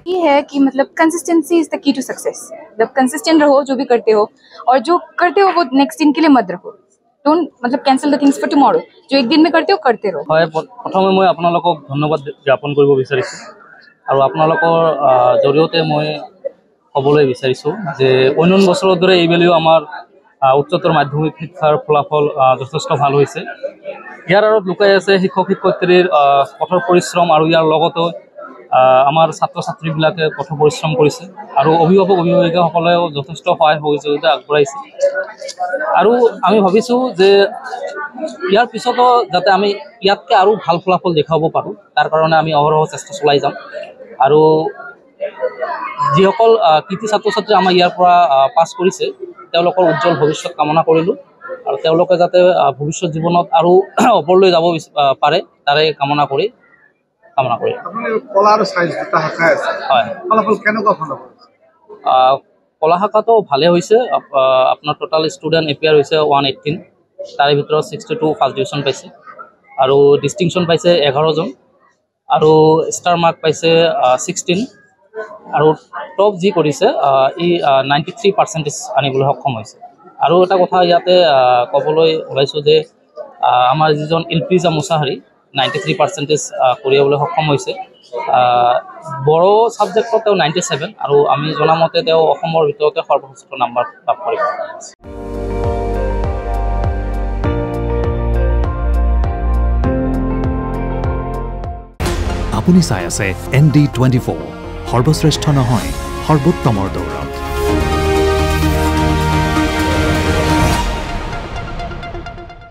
ये है कि मतलब consistency is the key to success. मतलब कंसिस्टेंट रहो जो भी करते हो, और जो करते हो वो नेक्स्ट दिन के लिए मत रखो। डोंट मतलब cancel the things for tomorrow. जो एक दिन में करते हो करते रहो। হয় প্ৰথমে মই আপোনালোকক ধন্যবাদ জ্ঞাপন কৰিব বিচাৰিছোঁ আৰু আপোনালোকৰ জৰিয়তে মই ক'বলৈ বিচাৰিছোঁ যে অন্য বছৰৰ দৰে এইবেলিও আমাৰ উচ্চতৰ মাধ্যমিক শিক্ষাৰ ফলাফল যথেষ্ট ভাল হৈছে। ইয়াৰ আঁৰত লুকাই আছে শিক্ষক শিক্ষয়িত্ৰীৰ কঠোৰ পৰিশ্ৰম আৰু ইয়াৰ লগতে আমাৰ ছাত্ৰ ছাত্ৰীবিলাকে কঠোৰ পৰিশ্ৰম কৰিছে আৰু অভিভাৱক অভিভাৱিকাসকলেও যথেষ্ট সহায় সহযোগিতা আগবঢ়াইছে। আৰু আমি ভাবিছোঁ যে ইয়াৰ পিছতো যাতে আমি ইয়াতকৈ আৰু ভাল ফলাফল দেখুৱাব পাৰোঁ, তাৰ কাৰণে আমি অহৰহ চেষ্টা চলাই যাম। আৰু যিসকল কৃতি ছাত্ৰ ছাত্ৰী আমাৰ ইয়াৰ পৰা পাছ কৰিছে তেওঁলোকৰ উজ্জ্বল ভৱিষ্যত কামনা কৰিলোঁ আৰু তেওঁলোকে যাতে ভৱিষ্যত জীৱনত আৰু ওপৰলৈ যাব পাৰে তাৰে কামনা কৰি কলা আৰু সায়েন্স দুটা শাখাই আছে। হয়, ফলাফল কেনেকুৱা ফলাফল? কলা শাখাটো ভালে হৈছে। আপোনাৰ টোটাল ষ্টুডেণ্ট এপিয়াৰ হৈছে 118, তাৰে ভিতৰত 62 ফাৰ্ষ্ট ডিভিজন পাইছে আৰু ডিষ্টিংশ্যন পাইছে 11জন আৰু ষ্টাৰ মাৰ্ক পাইছে 16 আৰু টপ যি কৰিছে ই 93% আনিবলৈ সক্ষম হৈছে। আৰু এটা কথা ইয়াতে ক'বলৈ ওলাইছোঁ যে আমাৰ যিজন ইলফিজা মুছাহাৰী 93% কঢ়িয়াবলৈ সক্ষম হৈছে। বড়ো ছাবজেক্টত তেওঁ 97 আৰু আমি জনামতে তেওঁ অসমৰ ভিতৰতে সৰ্বশ্ৰেষ্ঠ নাম্বাৰ লাভ কৰিব। আপুনি চাই আছে ND24, সৰ্বশ্ৰেষ্ঠ নহয় সৰ্বোত্তমৰ দৌৰা।